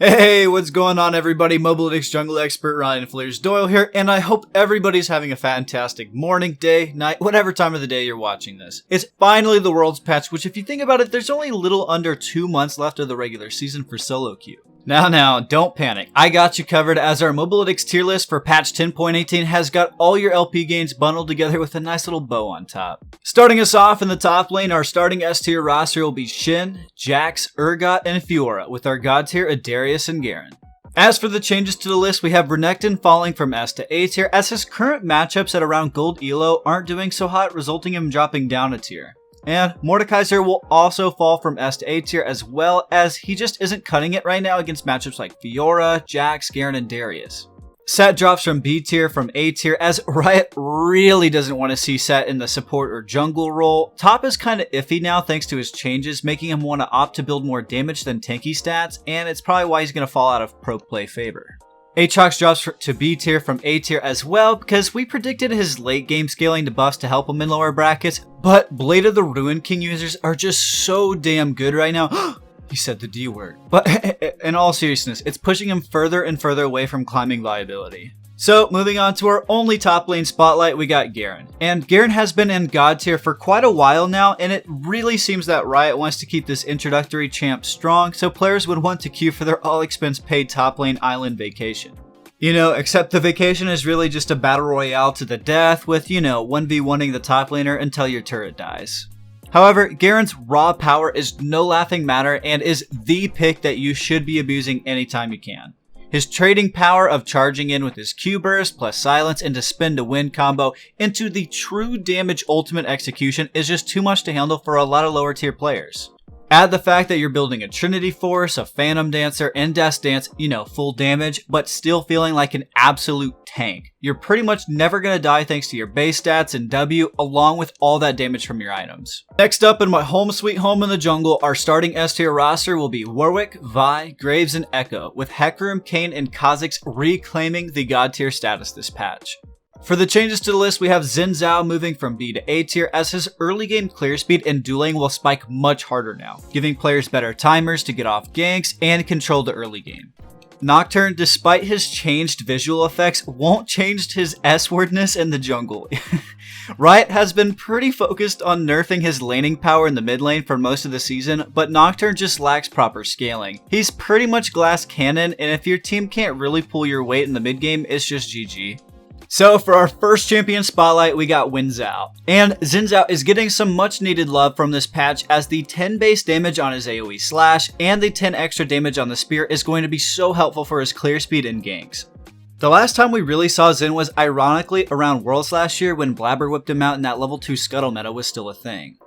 Hey, what's going on everybody? Mobalytics jungle expert Ryan Flares Doyle here, and I hope everybody's having a fantastic morning, day, night, whatever time of the day you're watching this. It's finally the Worlds patch, which if you think about it, there's only a little under 2 months left of the regular season for solo queue. Now, don't panic. I got you covered as our Mobalytics tier list for patch 10.18 has got all your LP gains bundled together with a nice little bow on top. Starting us off in the top lane, our starting S tier roster will be Shin, Jax, Urgot, and Fiora, with our god tier Adarius and Garen. As for the changes to the list, we have Renekton falling from S to A tier as his current matchups at around gold elo aren't doing so hot, resulting in him dropping down a tier. And Mordekaiser will also fall from S to A tier as well, as he just isn't cutting it right now against matchups like Fiora, Jax, Garen, and Darius. Set drops from B tier from A tier as Riot really doesn't want to see Set in the support or jungle role. Top is kinda iffy now thanks to his changes, making him want to opt to build more damage than tanky stats, and it's probably why he's going to fall out of pro play favor. Aatrox drops to B tier from A tier as well because we predicted his late game scaling to buffs to help him in lower brackets, but Blade of the Ruin King users are just so damn good right now. He said the D word. But in all seriousness, it's pushing him further and further away from climbing viability. So moving on to our only top lane spotlight, we got Garen. And Garen has been in god tier for quite a while now, and it really seems that Riot wants to keep this introductory champ strong, so players would want to queue for their all expense paid top lane island vacation. Except the vacation is really just a battle royale to the death with, 1v1ing the top laner until your turret dies. However, Garen's raw power is no laughing matter and is the pick that you should be abusing anytime you can. His trading power of charging in with his Q burst plus silence into spin to win combo into the true damage ultimate execution is just too much to handle for a lot of lower tier players. Add the fact that you're building a Trinity Force, a Phantom Dancer, and Death Dance, full damage, but still feeling like an absolute tank. You're pretty much never going to die thanks to your base stats and W, along with all that damage from your items. Next up in my home sweet home in the jungle, our starting S tier roster will be Warwick, Vi, Graves, and Echo, with Hecarim, Kayn, and Kha'Zix reclaiming the god tier status this patch. For the changes to the list, we have Xin Zhao moving from B to A tier as his early game clear speed and dueling will spike much harder now, giving players better timers to get off ganks and control the early game. Nocturne, despite his changed visual effects, won't change his S-wordness in the jungle. Riot has been pretty focused on nerfing his laning power in the mid lane for most of the season, but Nocturne just lacks proper scaling. He's pretty much glass cannon, and if your team can't really pull your weight in the mid game, it's just GG. So for our first champion spotlight, we got Xin Zhao. And Xin Zhao is getting some much needed love from this patch as the 10 base damage on his AoE slash and the 10 extra damage on the spear is going to be so helpful for his clear speed and ganks. The last time we really saw Xin was ironically around Worlds last year when Blabber whipped him out and that level 2 scuttle meta was still a thing.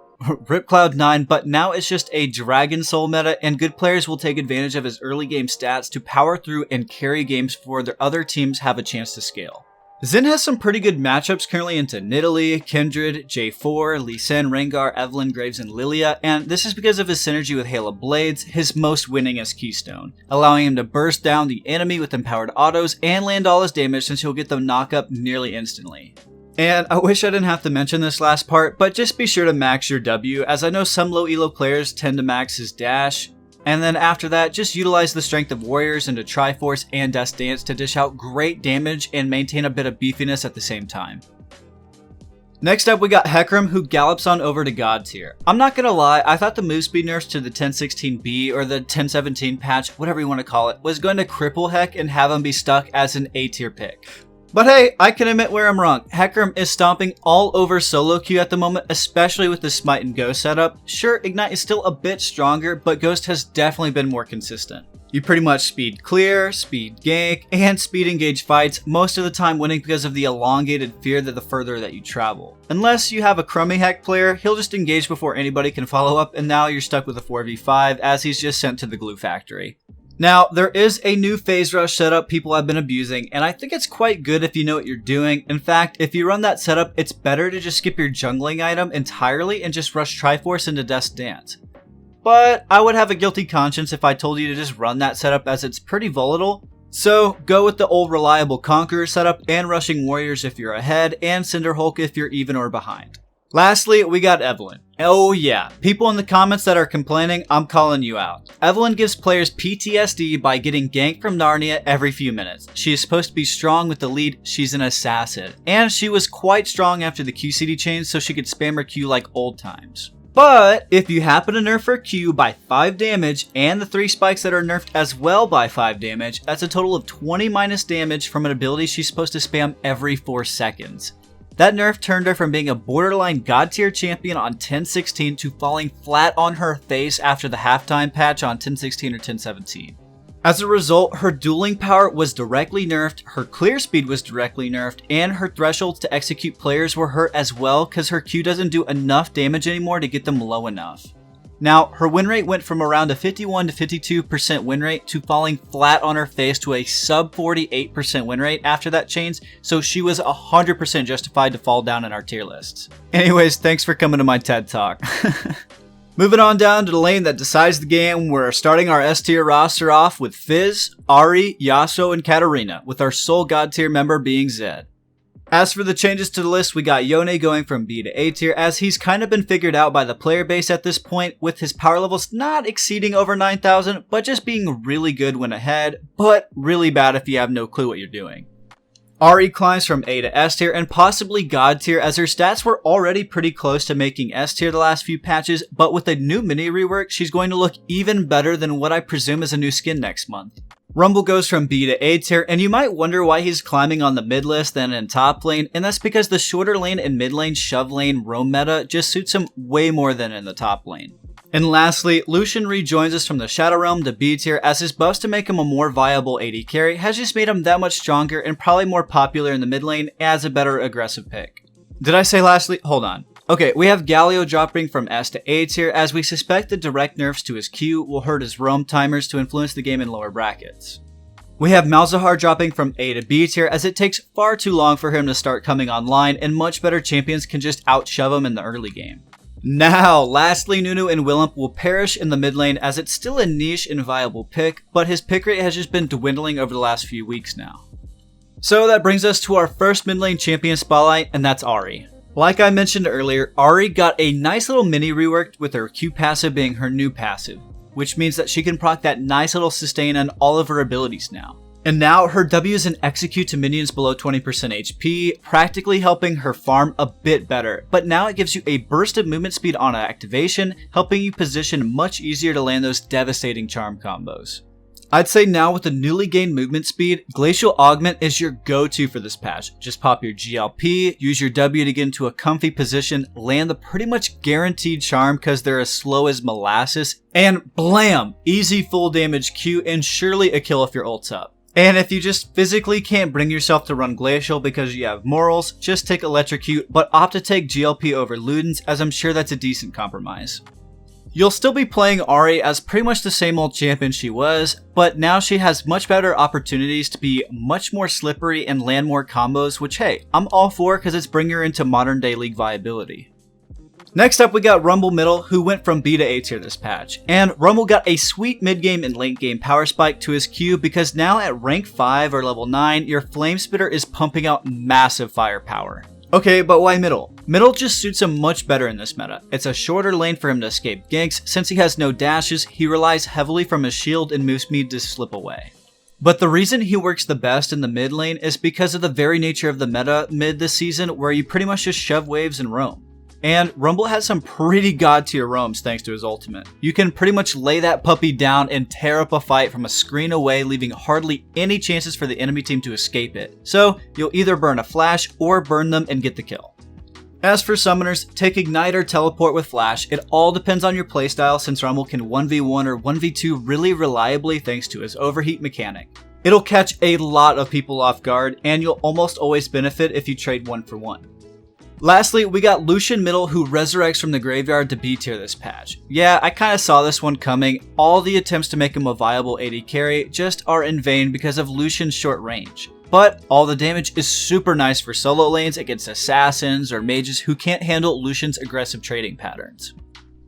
Rip Cloud9, but now it's just a Dragon Soul meta and good players will take advantage of his early game stats to power through and carry games before their other teams have a chance to scale. Xin has some pretty good matchups currently into Nidalee, Kindred, J4, Lee Sin, Rengar, Evelynn, Graves, and Lilia, and this is because of his synergy with Halo Blades, his most winningest keystone, allowing him to burst down the enemy with empowered autos and land all his damage since he'll get the knock up nearly instantly. And I wish I didn't have to mention this last part, but just be sure to max your W, as I know some low elo players tend to max his dash. And then after that, just utilize the strength of warriors into Triforce and Death Dance to dish out great damage and maintain a bit of beefiness at the same time. Next up, we got Hecarim, who gallops on over to god tier. I'm not gonna lie, I thought the move speed nerfs to the 1016B or the 1017 patch, whatever you want to call it, was going to cripple Heck and have him be stuck as an A tier pick. But hey, I can admit where I'm wrong. Hecarim is stomping all over solo queue at the moment, especially with the Smite and Ghost setup. Sure, Ignite is still a bit stronger, but Ghost has definitely been more consistent. You pretty much speed clear, speed gank, and speed engage fights, most of the time winning because of the elongated fear that the further that you travel. Unless you have a crummy Heck player, he'll just engage before anybody can follow up, and now you're stuck with a 4v5 as he's just sent to the glue factory. Now, there is a new phase rush setup people have been abusing, and I think it's quite good if you know what you're doing. In fact, if you run that setup, it's better to just skip your jungling item entirely and just rush Triforce into Death's Dance. But I would have a guilty conscience if I told you to just run that setup as it's pretty volatile. So go with the old reliable Conqueror setup and rushing warriors if you're ahead and Cinderhulk if you're even or behind. Lastly, we got Evelynn. Oh yeah, people in the comments that are complaining, I'm calling you out. Evelynn gives players PTSD by getting ganked from Narnia every few minutes. She is supposed to be strong with the lead, she's an assassin. And she was quite strong after the QCD change, so she could spam her Q like old times. But if you happen to nerf her Q by 5 damage and the 3 spikes that are nerfed as well by 5 damage, that's a total of 20 minus damage from an ability she's supposed to spam every 4 seconds. That nerf turned her from being a borderline god tier champion on 1016 to falling flat on her face after the halftime patch on 1016 or 1017. As a result, her dueling power was directly nerfed, her clear speed was directly nerfed, and her thresholds to execute players were hurt as well because her Q doesn't do enough damage anymore to get them low enough. Now, her win rate went from around a 51 to 52% win rate to falling flat on her face to a sub 48% win rate after that change, so she was 100% justified to fall down in our tier lists. Anyways, thanks for coming to my TED Talk. Moving on down to the lane that decides the game, we're starting our S tier roster off with Fizz, Ahri, Yasuo, and Katarina, with our sole god tier member being Zed. As for the changes to the list, we got Yone going from B to A tier, as he's kind of been figured out by the player base at this point, with his power levels not exceeding over 9,000, but just being really good when ahead, but really bad if you have no clue what you're doing. Ahri climbs from A to S tier and possibly God tier, as her stats were already pretty close to making S tier the last few patches, but with a new mini rework, she's going to look even better than what I presume is a new skin next month. Rumble goes from B to A tier, and you might wonder why he's climbing on the mid list than in top lane, and that's because the shorter lane and mid lane shove lane roam meta just suits him way more than in the top lane. And lastly, Lucian rejoins us from the Shadow Realm to B tier, as his buffs to make him a more viable AD carry has just made him that much stronger and probably more popular in the mid lane as a better aggressive pick. Did I say lastly? Hold on. Okay, we have Galio dropping from S to A tier, as we suspect the direct nerfs to his Q will hurt his roam timers to influence the game in lower brackets. We have Malzahar dropping from A to B tier, as it takes far too long for him to start coming online, and much better champions can just outshove him in the early game. Now, lastly, Nunu and Willump will perish in the mid lane, as it's still a niche and viable pick, but his pick rate has just been dwindling over the last few weeks now. So that brings us to our first mid lane champion spotlight, and that's Ahri. Like I mentioned earlier, Ahri got a nice little mini rework, with her Q passive being her new passive, which means that she can proc that nice little sustain on all of her abilities now. And now her W's and execute to minions below 20% HP, practically helping her farm a bit better, but now it gives you a burst of movement speed on activation, helping you position much easier to land those devastating charm combos. I'd say now with the newly gained movement speed, Glacial Augment is your go-to for this patch. Just pop your GLP, use your W to get into a comfy position, land the pretty much guaranteed charm because they're as slow as molasses, and blam! Easy full damage Q and surely a kill if your ult's up. And if you just physically can't bring yourself to run Glacial because you have morals, just take Electrocute, but opt to take GLP over Ludens, as I'm sure that's a decent compromise. You'll still be playing Ahri as pretty much the same old champion she was, but now she has much better opportunities to be much more slippery and land more combos, which hey, I'm all for because it's bringing her into modern day league viability. Next up, we got Rumble Middle, who went from B to A tier this patch. And Rumble got a sweet mid-game and late-game power spike to his Q, because now at rank 5 or level 9, your Flame Spitter is pumping out massive firepower. Okay, but why Middle? Middle just suits him much better in this meta. It's a shorter lane for him to escape ganks. Since he has no dashes, he relies heavily from his shield and move speed to slip away. But the reason he works the best in the mid lane is because of the very nature of the meta mid this season, where you pretty much just shove waves and roam. And Rumble has some pretty god tier roams thanks to his ultimate. You can pretty much lay that puppy down and tear up a fight from a screen away, leaving hardly any chances for the enemy team to escape it. So you'll either burn a flash or burn them and get the kill. As for summoners, take Ignite or Teleport with Flash. It all depends on your playstyle, since Rumble can 1v1 or 1v2 really reliably thanks to his overheat mechanic. It'll catch a lot of people off guard, and you'll almost always benefit if you trade 1 for 1. Lastly, we got Lucian Middle, who resurrects from the graveyard to B tier this patch. Yeah, I kinda saw this one coming. All the attempts to make him a viable AD carry just are in vain because of Lucian's short range. But all the damage is super nice for solo lanes against assassins or mages who can't handle Lucian's aggressive trading patterns.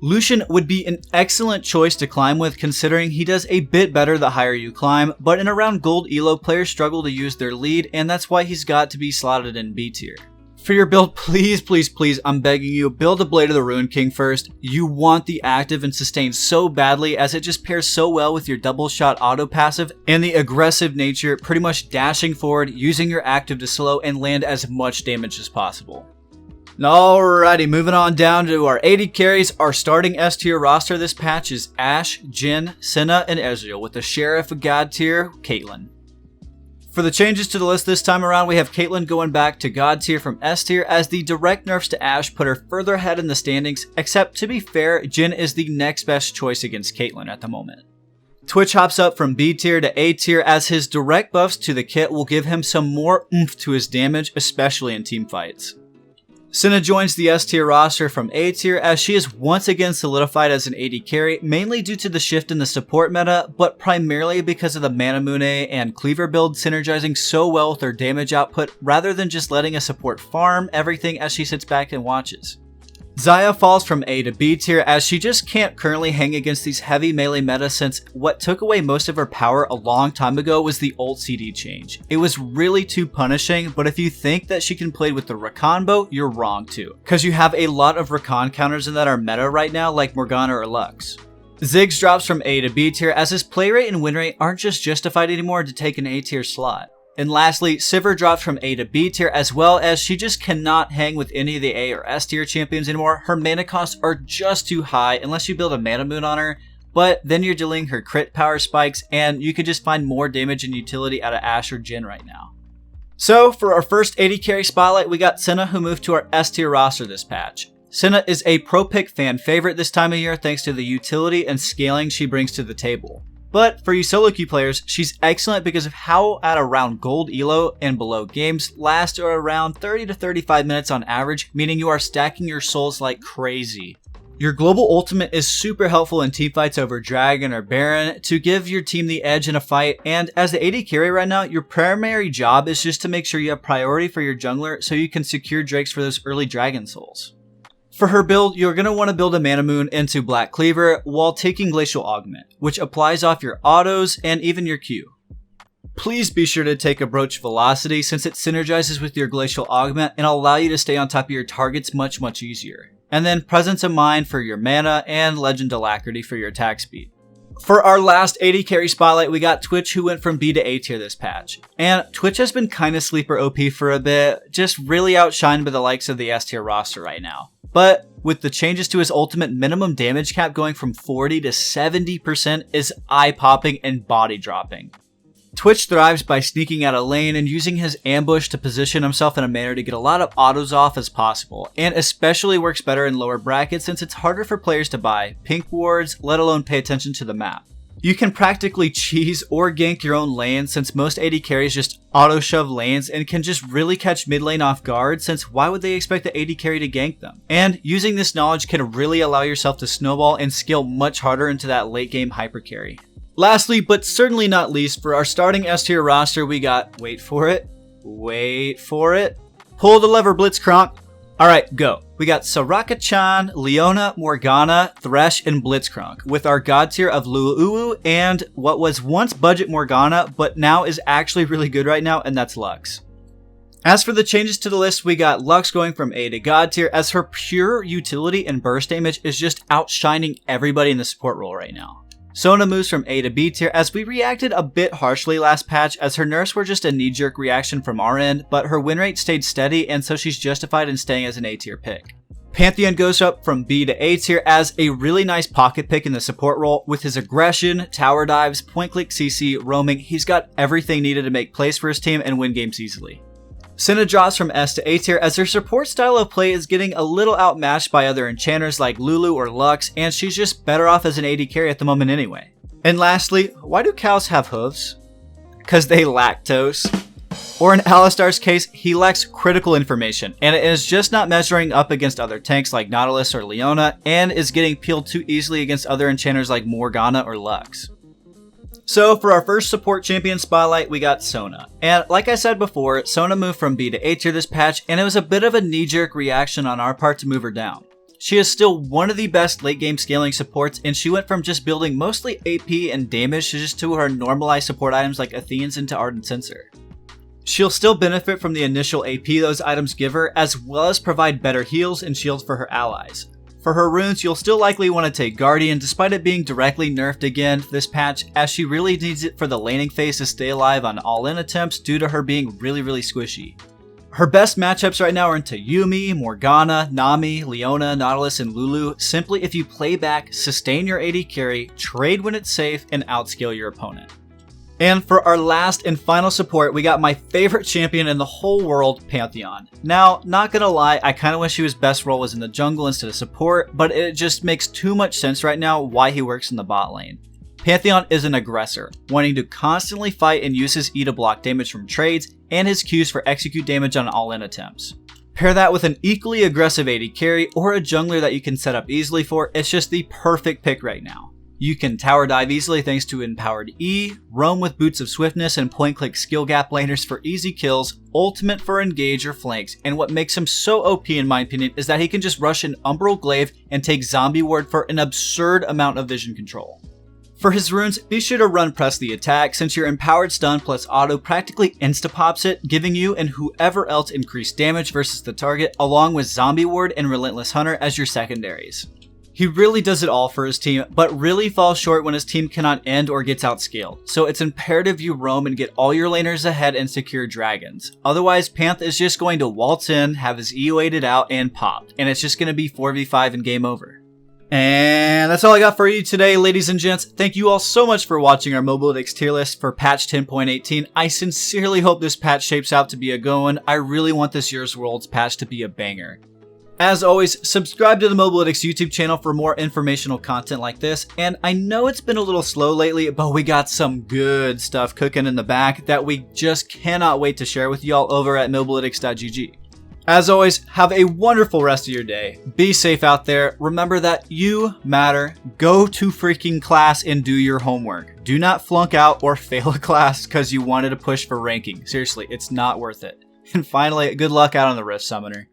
Lucian would be an excellent choice to climb with, considering he does a bit better the higher you climb, but in around gold elo, players struggle to use their lead, and that's why he's got to be slotted in B tier. For your build, please, please, please, I'm begging you, build a Blade of the Ruined King first. You want the active and sustain so badly as it just pairs so well with your double shot auto passive and the aggressive nature, pretty much dashing forward, using your active to slow and land as much damage as possible. Alrighty, moving on down to our AD carries. Our starting S tier roster this patch is Ashe, Jhin, Senna, and Ezreal, with the Sheriff of God tier, Caitlyn. For the changes to the list this time around, we have Caitlyn going back to God tier from S tier, as the direct nerfs to Ashe put her further ahead in the standings, except to be fair, Jhin is the next best choice against Caitlyn at the moment. Twitch hops up from B tier to A tier, as his direct buffs to the kit will give him some more oomph to his damage, especially in team fights. Senna joins the S tier roster from A tier, as she is once again solidified as an AD carry, mainly due to the shift in the support meta, but primarily because of the Manamune and Cleaver build synergizing so well with her damage output, rather than just letting a support farm everything as she sits back and watches. Xayah falls from A to B tier, as she just can't currently hang against these heavy melee meta, since what took away most of her power a long time ago was the ult CD change. It was really too punishing, but if you think that she can play with the Rakan bow, you're wrong too, because you have a lot of Rakan counters in that are meta right now, like Morgana or Lux. Ziggs drops from A to B tier, as his play rate and win rate aren't just justified anymore to take an A tier slot. And lastly, Sivir drops from A to B tier, as well as she just cannot hang with any of the A or S tier champions anymore. Her mana costs are just too high unless you build a mana moon on her, but then you're dealing her crit power spikes, and you can just find more damage and utility out of Ashe or Jhin right now. So for our first AD carry spotlight, we got Senna, who moved to our S tier roster this patch. Senna is a pro pick fan favorite this time of year thanks to the utility and scaling she brings to the table. But for you solo queue players, she's excellent because of how at around gold elo and below games last around 30 to 35 minutes on average, meaning you are stacking your souls like crazy. Your global ultimate is super helpful in teamfights over Dragon or Baron to give your team the edge in a fight, and as the AD carry right now, your primary job is just to make sure you have priority for your jungler so you can secure Drakes for those early Dragon souls. For her build, you're going to want to build a Mana Moon into Black Cleaver while taking Glacial Augment, which applies off your autos and even your Q. Please be sure to take Approach Velocity, since it synergizes with your Glacial Augment and allow you to stay on top of your targets much easier. And then Presence of Mind for your mana and Legend Alacrity for your attack speed. For our last AD carry spotlight, we got Twitch, who went from B to A tier this patch. And Twitch has been kinda sleeper OP for a bit, just really outshined by the likes of the S tier roster right now. But with the changes to his ultimate, minimum damage cap going from 40 to 70% is eye-popping and body-dropping. Twitch thrives by sneaking out a lane and using his ambush to position himself in a manner to get a lot of autos off as possible, and especially works better in lower brackets since it's harder for players to buy pink wards, let alone pay attention to the map. You can practically cheese or gank your own lane, since most AD carries just auto-shove lanes and can just really catch mid lane off guard, since why would they expect the AD carry to gank them? And using this knowledge can really allow yourself to snowball and scale much harder into that late game hyper carry. Lastly, but certainly not least, for our starting S tier roster, we got, wait for it, pull the lever Blitzcrank. Alright, go. We got Soraka-chan, Leona, Morgana, Thresh, and Blitzcrank, with our god tier of Lulu'u and what was once budget Morgana, but now is actually really good right now, and that's Lux. As for the changes to the list, we got Lux going from A to god tier, as her pure utility and burst damage is just outshining everybody in the support role right now. Sona moves from A to B tier, as we reacted a bit harshly last patch, as her nerfs were just a knee-jerk reaction from our end, but her win rate stayed steady, and so she's justified in staying as an A tier pick. Pantheon goes up from B to A tier as a really nice pocket pick in the support role. With his aggression, tower dives, point-click CC, roaming, he's got everything needed to make plays for his team and win games easily. Senna drops from S to A tier, as her support style of play is getting a little outmatched by other enchanters like Lulu or Lux, and she's just better off as an AD carry at the moment anyway. And lastly, why do cows have hooves? Cause they lactose. Or in Alistar's case, he lacks critical information, and it is just not measuring up against other tanks like Nautilus or Leona, and is getting peeled too easily against other enchanters like Morgana or Lux. So for our first support champion spotlight, we got Sona. And like I said before, Sona moved from B to A tier this patch, and it was a bit of a knee-jerk reaction on our part to move her down. She is still one of the best late game scaling supports, and she went from just building mostly AP and damage to just to her normalized support items like Athene's into Ardent Censer. She'll still benefit from the initial AP those items give her, as well as provide better heals and shields for her allies. For her runes, you'll still likely want to take Guardian despite it being directly nerfed again this patch, as she really needs it for the laning phase to stay alive on all-in attempts due to her being really squishy. Her best matchups right now are into Yuumi, Morgana, Nami, Leona, Nautilus, and Lulu, simply if you play back, sustain your AD carry, trade when it's safe, and outscale your opponent. And for our last and final support, we got my favorite champion in the whole world, Pantheon. Now, not gonna lie, I kinda wish his best role was in the jungle instead of support, but it just makes too much sense right now why he works in the bot lane. Pantheon is an aggressor, wanting to constantly fight and use his E to block damage from trades, and his Qs for execute damage on all-in attempts. Pair that with an equally aggressive AD carry or a jungler that you can set up easily for, it's just the perfect pick right now. You can tower dive easily thanks to empowered E, roam with boots of swiftness and point click skill gap laners for easy kills, ultimate for engage or flanks, and what makes him so OP in my opinion is that he can just rush an umbral glaive and take zombie ward for an absurd amount of vision control. For his runes, be sure to run press the attack since your empowered stun plus auto practically insta-pops it, giving you and whoever else increased damage versus the target along with zombie ward and relentless hunter as your secondaries. He really does it all for his team, but really falls short when his team cannot end or gets outscaled, so it's imperative you roam and get all your laners ahead and secure dragons. Otherwise, Panth is just going to waltz in, have his E waited out, and popped, and it's just going to be 4v5 and game over. And that's all I got for you today, ladies and gents. Thank you all so much for watching our Mobalytics tier list for patch 10.18. I sincerely hope this patch shapes out to be a good one. I really want this year's Worlds patch to be a banger. As always, subscribe to the Mobalytics YouTube channel for more informational content like this, and I know it's been a little slow lately, but we got some good stuff cooking in the back that we just cannot wait to share with y'all over at mobalytics.gg. As always, have a wonderful rest of your day. Be safe out there. Remember that you matter. Go to freaking class and do your homework. Do not flunk out or fail a class because you wanted to push for ranking. Seriously, it's not worth it. And finally, good luck out on the Rift Summoner.